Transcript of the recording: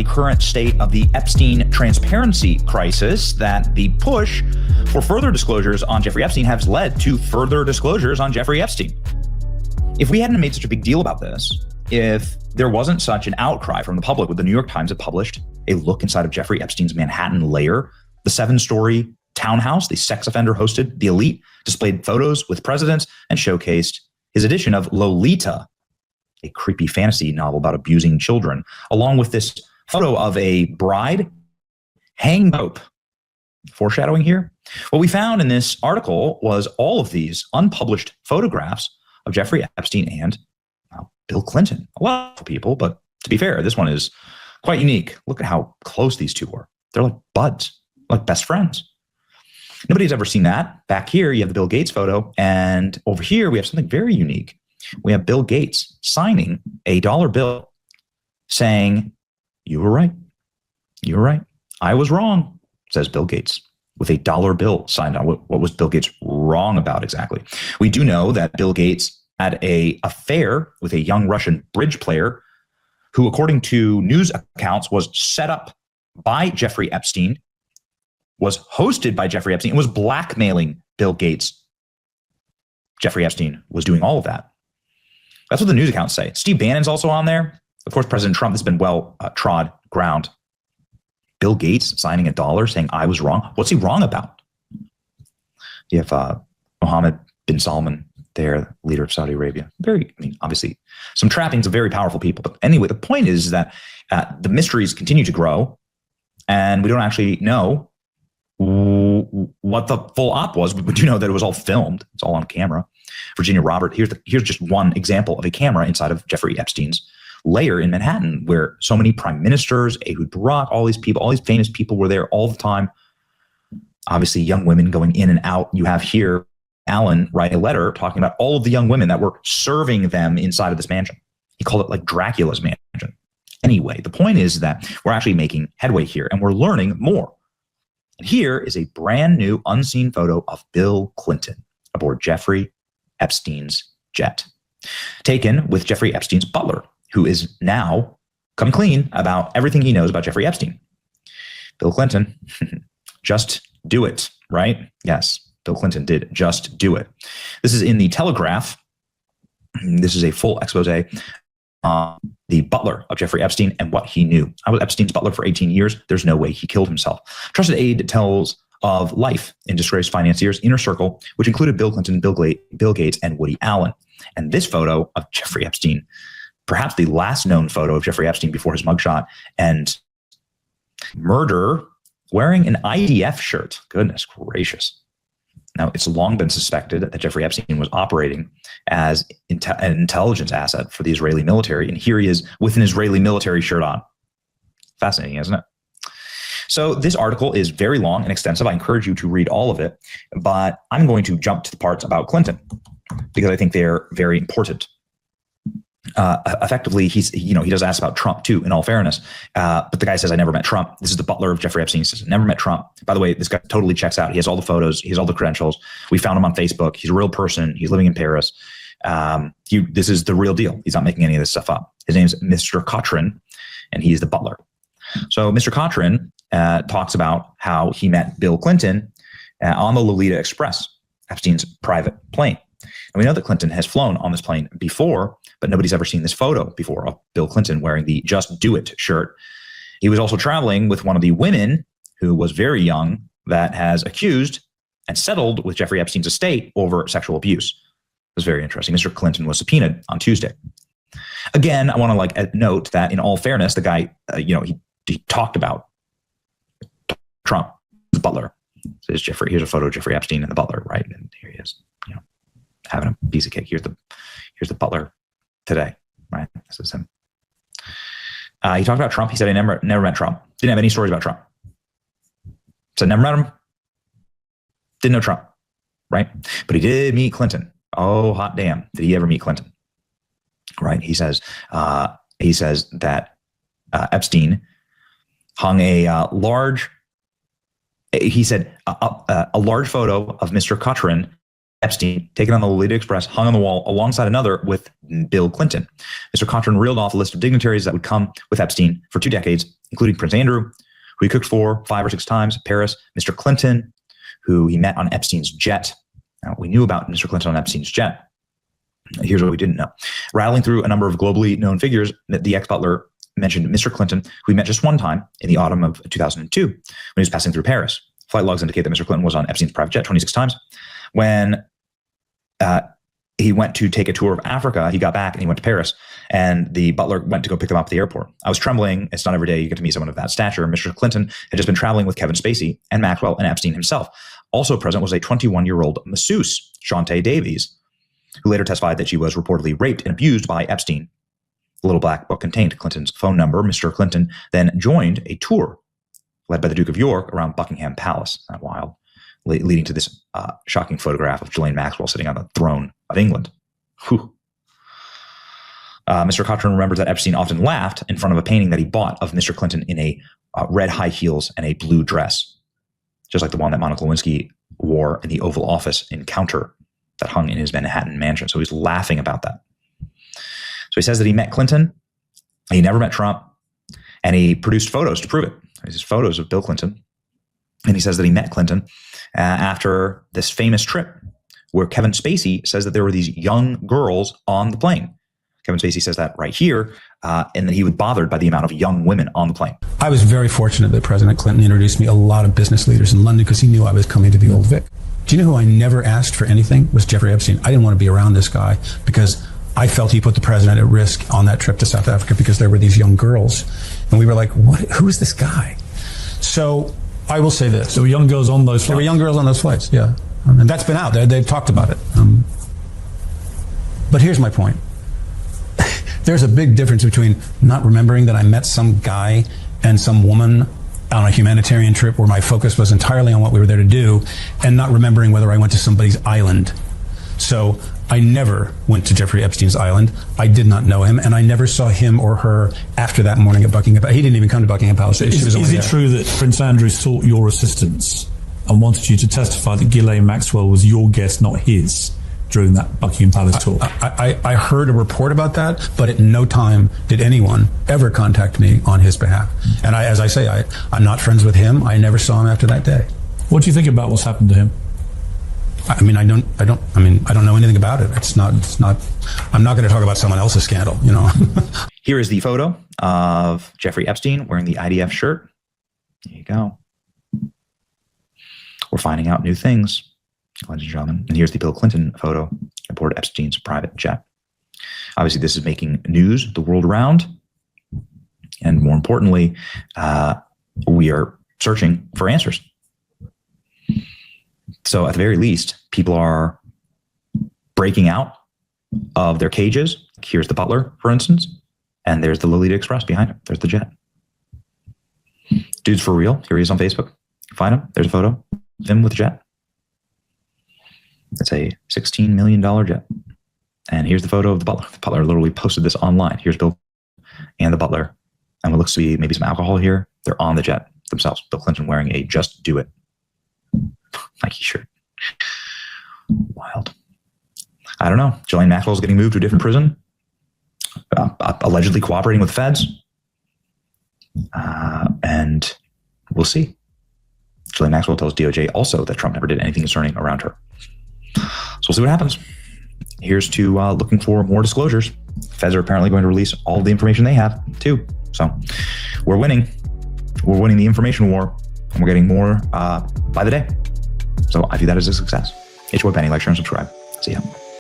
the current state of the Epstein transparency crisis, that the push for further disclosures on Jeffrey Epstein has led to further disclosures on Jeffrey Epstein. If we hadn't made such a big deal about this, if there wasn't such an outcry from the public, with the New York Times had published a look inside of Jeffrey Epstein's Manhattan lair, the 7-story townhouse the sex offender hosted, the elite displayed photos with presidents and showcased his edition of Lolita, a creepy fantasy novel about abusing children, along with this photo of a bride hanging rope. Foreshadowing here. What we found in this article was all of these unpublished photographs of Jeffrey Epstein and Bill Clinton. A lot of people, but to be fair, this one is quite unique. Look at how close these two were. They're like buds, like best friends. Nobody's ever seen that. Back here, you have the Bill Gates photo. And over here, we have something very unique. We have Bill Gates signing a dollar bill saying, "You were right. You were right. I was wrong," says Bill Gates, with a dollar bill signed on. What was Bill Gates wrong about exactly? We do know that Bill Gates had an affair with a young Russian bridge player who, according to news accounts, was set up by Jeffrey Epstein, was hosted by Jeffrey Epstein, and was blackmailing Bill Gates. Jeffrey Epstein was doing all of that. That's what the news accounts say. Steve Bannon's also on there. Of course, President Trump has been well trod ground. Bill Gates signing a dollar saying, "I was wrong." What's he wrong about? You have Mohammed bin Salman there, leader of Saudi Arabia. Obviously, some trappings of very powerful people. But anyway, the point is that the mysteries continue to grow, and we don't actually know what the full op was. We do know that it was all filmed. It's all on camera. Virginia Robert, here's just one example of a camera inside of Jeffrey Epstein's lair in Manhattan, where so many prime ministers, Ehud Barak, all these people, all these famous people were there all the time. Obviously, young women going in and out. You have here Allen write a letter talking about all of the young women that were serving them inside of this mansion. He called it like Dracula's mansion. Anyway, the point is that we're actually making headway here, and we're learning more. And here is a brand new unseen photo of Bill Clinton aboard Jeffrey Epstein's jet, taken with Jeffrey Epstein's butler, who is now come clean about everything he knows about Jeffrey Epstein. Bill Clinton, just do it, right? Yes, Bill Clinton did just do it. This is in the Telegraph. This is a full expose on the butler of Jeffrey Epstein and what he knew. I was Epstein's butler for 18 years. There's no way he killed himself. Trusted aide tells of life in disgraced financiers' inner circle, which included Bill Clinton, Bill Gates, and Woody Allen. And this photo of Jeffrey Epstein, perhaps the last known photo of Jeffrey Epstein before his mugshot and murder, wearing an IDF shirt. Goodness gracious. Now, it's long been suspected that Jeffrey Epstein was operating as an intelligence asset for the Israeli military. And here he is with an Israeli military shirt on. Fascinating, isn't it? So this article is very long and extensive. I encourage you to read all of it. But I'm going to jump to the parts about Clinton because I think they're very important. Effectively, he does ask about Trump too, in all fairness. But the guy says, "I never met Trump." This is the butler of Jeffrey Epstein. He says, "Never met Trump." By the way, this guy totally checks out. He has all the photos. He has all the credentials. We found him on Facebook. He's a real person. He's living in Paris. This is the real deal. He's not making any of this stuff up. His name's Mr. Cochran, and he's the butler. So Mr. Cochran talks about how he met Bill Clinton on the Lolita Express, Epstein's private plane. And we know that Clinton has flown on this plane before, but nobody's ever seen this photo before of Bill Clinton wearing the "Just Do It" shirt. He was also traveling with one of the women who was very young that has accused and settled with Jeffrey Epstein's estate over sexual abuse. It was very interesting. Mr. Clinton was subpoenaed on Tuesday. Again, I want to note that in all fairness, the guy, he talked about Trump, the butler. Says Jeffrey, here's a photo of Jeffrey Epstein and the butler, right? And here he is, having a piece of cake. Here's the butler today, right? This is him. He talked about Trump. He said, "I never met Trump. Didn't have any stories about Trump." Said never met him. Didn't know Trump, right? But he did meet Clinton. Oh, hot damn! Did he ever meet Clinton? Right? He says that Epstein hung a large. He said a large photo of Mr. Cochran Epstein, taken on the Lolita Express, hung on the wall alongside another with Bill Clinton. Mr. Cochran reeled off a list of dignitaries that would come with Epstein for 2 decades, including Prince Andrew, who he cooked for 5 or 6 times, Paris, Mr. Clinton, who he met on Epstein's jet. Now, we knew about Mr. Clinton on Epstein's jet. Here's what we didn't know. Rattling through a number of globally known figures, the ex-butler mentioned Mr. Clinton, who he met just one time in the autumn of 2002 when he was passing through Paris. Flight logs indicate that Mr. Clinton was on Epstein's private jet 26 times. When he went to take a tour of Africa, he got back and he went to Paris, and the butler went to go pick him up at the airport. I was trembling. It's not every day you get to meet someone of that stature. Mr. Clinton had just been traveling with Kevin Spacey and Maxwell and Epstein himself. Also present was a 21-year-old masseuse, Shantae Davies, who later testified that she was reportedly raped and abused by Epstein. The little black book contained Clinton's phone number. Mr. Clinton then joined a tour led by the Duke of York around Buckingham Palace. Isn't that wild? Leading to this shocking photograph of Ghislaine Maxwell sitting on the throne of England. Whew. Mr. Cochran remembers that Epstein often laughed in front of a painting that he bought of Mr. Clinton in a red high heels and a blue dress, just like the one that Monica Lewinsky wore in the Oval Office encounter that hung in his Manhattan mansion. So he's laughing about that. So he says that he met Clinton, he never met Trump, and he produced photos to prove it. These photos of Bill Clinton. And he says that he met Clinton after this famous trip where Kevin Spacey says that there were these young girls on the plane. Kevin Spacey says that right here, and that he was bothered by the amount of young women on the plane. I was very fortunate that President Clinton introduced me a lot of business leaders in London because he knew I was coming to the Old Vic. Do you know who I never asked for anything? Was Jeffrey Epstein. I didn't want to be around this guy because I felt he put the president at risk on that trip to South Africa because there were these young girls. And we were like, what? Who is this guy? So I will say this. There were young girls on those flights? There were young girls on those flights, yeah. And that's been out there. They've talked about it. But here's my point. There's a big difference between not remembering that I met some guy and some woman on a humanitarian trip where my focus was entirely on what we were there to do, and not remembering whether I went to somebody's island. So I never went to Jeffrey Epstein's island. I did not know him, and I never saw him or her after that morning at Buckingham Palace. He didn't even come to Buckingham Palace. Is it true that Prince Andrew sought your assistance and wanted you to testify that Ghislaine Maxwell was your guest, not his, during that Buckingham Palace tour? I heard a report about that, but at no time did anyone ever contact me on his behalf. And as I say, I'm not friends with him. I never saw him after that day. What do you think about what's happened to him? I mean, I don't know anything about it. I'm not going to talk about someone else's scandal, you know. Here is the photo of Jeffrey Epstein wearing the IDF shirt. There you go. We're finding out new things, ladies and gentlemen. And here's the Bill Clinton photo aboard Epstein's private jet. Obviously, this is making news the world around. And more importantly, we are searching for answers. So at the very least, people are breaking out of their cages. Here's the Butler, for instance, and there's the Lolita Express behind him. There's the jet. Dude's for real. Here he is on Facebook. Find him. There's a photo of him with the jet. It's a $16 million jet. And here's the photo of the Butler. The Butler literally posted this online. Here's Bill and the Butler. And what looks to be maybe some alcohol here. They're on the jet themselves. Bill Clinton wearing a Just Do It Nike shirt. Wild. I don't know. Ghislaine Maxwell's getting moved to a different prison, allegedly cooperating with the feds. And we'll see. Ghislaine Maxwell tells DOJ also that Trump never did anything concerning around her. So we'll see what happens. Here's to looking for more disclosures. Feds are apparently going to release all the information they have too. So we're winning. We're winning the information war, and we're getting more by the day. So I view that as a success. It's your Benny. Like, share, and subscribe. See ya.